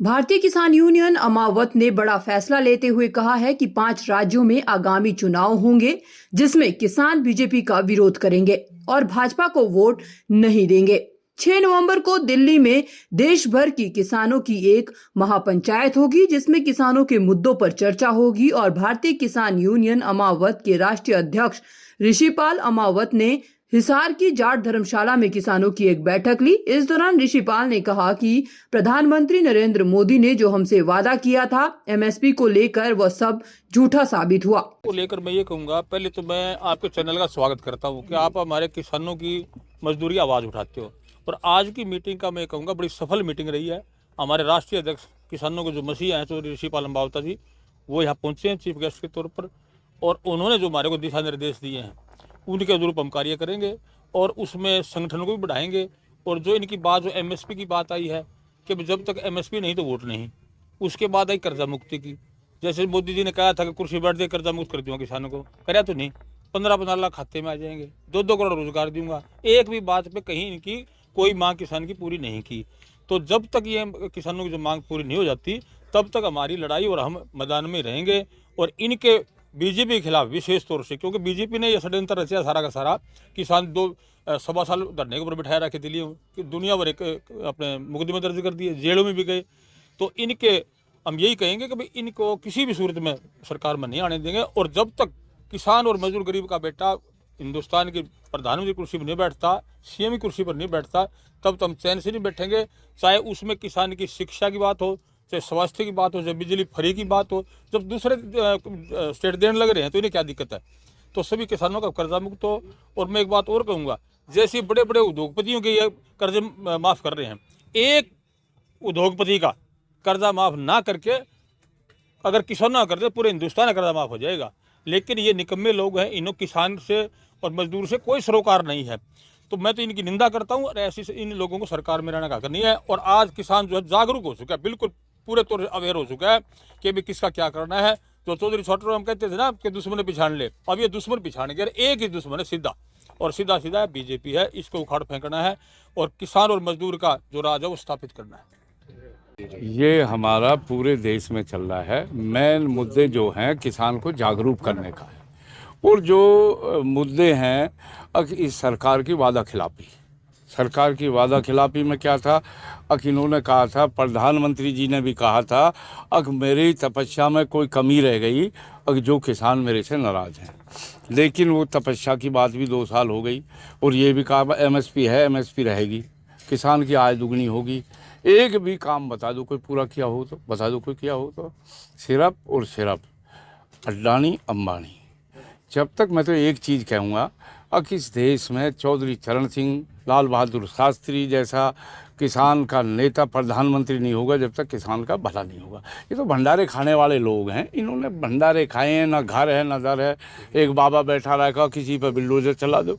भारतीय किसान यूनियन अमावत ने बड़ा फैसला लेते हुए कहा है कि 5 राज्यों में आगामी चुनाव होंगे जिसमें किसान बीजेपी का विरोध करेंगे और भाजपा को वोट नहीं देंगे। 6 नवंबर को दिल्ली में देश भर की किसानों की एक महापंचायत होगी जिसमें किसानों के मुद्दों पर चर्चा होगी और भारतीय किसान यूनियन अमावत के राष्ट्रीय अध्यक्ष ऋषिपाल अमावत ने हिसार की जाट धर्मशाला में किसानों की एक बैठक ली। इस दौरान ऋषिपाल ने कहा कि प्रधानमंत्री नरेंद्र मोदी ने जो हमसे वादा किया था एमएसपी को लेकर वह सब झूठा साबित हुआ। को लेकर मैं ये कहूँगा, पहले तो मैं आपके चैनल का स्वागत करता हूँ कि आप हमारे किसानों की मजदूरी आवाज़ उठाते हो। और आज की मीटिंग का मैं कहूँगा बड़ी सफल मीटिंग रही है। हमारे राष्ट्रीय अध्यक्ष किसानों के जो मसीहा हैं तो ऋषिपाल अमावत जी, वो यहाँ पहुँचे हैं चीफ गेस्ट के तौर पर, और उन्होंने जो हमारे को दिशा निर्देश दिए हैं उनके अनुरूप हम कार्य करेंगे और उसमें संगठन को भी बढ़ाएंगे। और जो इनकी बात, जो एमएसपी की बात आई है कि जब तक एमएसपी नहीं तो वोट नहीं, उसके बाद आई कर्जा मुक्ति की। जैसे मोदी जी ने कहा था कि कुर्सी बैठ दे कर्जा मुक्त कर दूंगा किसानों को, कराया तो नहीं। 15-15 लाख खाते में आ जाएंगे, 2-2 करोड़ रोजगार दूंगा। एक भी बात पे कहीं इनकी कोई मांग किसान की पूरी नहीं की। तो जब तक ये किसानों की जो मांग पूरी नहीं हो जाती तब तक हमारी लड़ाई और हम मैदान में रहेंगे। और इनके बीजेपी के खिलाफ विशेष तौर से, क्योंकि बीजेपी ने यह षड्यंत्र रचा सारा का सारा, किसान 2-1.25 साल धरने के ऊपर बिठाया रखे दिल्ली कि दुनिया भर एक अपने मुकदमे दर्ज कर दिए, जेलों में भी गए। तो इनके हम यही कहेंगे कि भाई इनको किसी भी सूरत में सरकार में नहीं आने देंगे। और जब तक किसान और मजदूर गरीब का बेटा हिंदुस्तान की प्रधानमंत्री कुर्सी पर नहीं बैठता, सीएम की कुर्सी पर नहीं बैठता, तब तो हम चैन से नहीं बैठेंगे। चाहे उसमें किसान की शिक्षा की बात हो, चाहे स्वास्थ्य की बात हो, चाहे बिजली फ्री की बात हो। जब दूसरे स्टेट देने लग रहे हैं तो इन्हें क्या दिक्कत है। तो सभी किसानों का कर्जा मुक्त हो। और मैं एक बात और कहूँगा, जैसे बड़े बड़े उद्योगपतियों के ये कर्जे माफ़ कर रहे हैं, एक उद्योगपति का कर्जा माफ़ ना करके अगर किसान ना कर दे पूरे हिंदुस्तान का कर्जा माफ़ हो जाएगा। लेकिन ये निकम्मे लोग हैं, इन्हों किसान से और मजदूर से कोई सरोकार नहीं है। तो मैं तो इनकी निंदा करता हूँ और ऐसे इन लोगों को सरकार में रहने का हक नहीं है। और आज किसान जो है जागरूक हो चुका है, बिल्कुल पूरे तौर से अवेयर हो चुका है कि अभी किसका क्या करना है। जो चौधरी छोटे हम कहते थे ना कि दुश्मन पिछाड़ ले, अब ये दुश्मन पिछाड़ गया। एक ही दुश्मन है सीधा, और सीधा सीधा बीजेपी है। इसको उखाड़ फेंकना है और किसान और मजदूर का जो राज है वो स्थापित करना है। ये हमारा पूरे देश में चल रहा है। मेन मुद्दे जो हैं किसान को जागरूक करने का है। और जो मुद्दे हैं इस सरकार की वादा खिलाफी, सरकार की वादा खिलाफी में क्या था, इन्होंने कहा था, प्रधानमंत्री जी ने भी कहा था मेरी तपस्या में कोई कमी रह गई, जो किसान मेरे से नाराज़ हैं। लेकिन वो तपस्या की बात भी 2 साल हो गई। और ये भी कहा एमएसपी है, एमएसपी रहेगी, किसान की आय दुगनी होगी। एक भी काम बता दो कोई पूरा किया हो तो बता दो, कोई किया हो तो। सिर्फ और सिर्फ अडानी अंबानी। जब तक मैं तो एक चीज़ कहूँगा कि इस देश में चौधरी चरण सिंह, लाल बहादुर शास्त्री जैसा किसान का नेता प्रधानमंत्री नहीं होगा जब तक किसान का भला नहीं होगा। ये तो भंडारे खाने वाले लोग हैं, इन्होंने भंडारे खाए हैं, ना घर है ना दर है। एक बाबा बैठा रखा, किसी पर बिल्डोजर चला दो।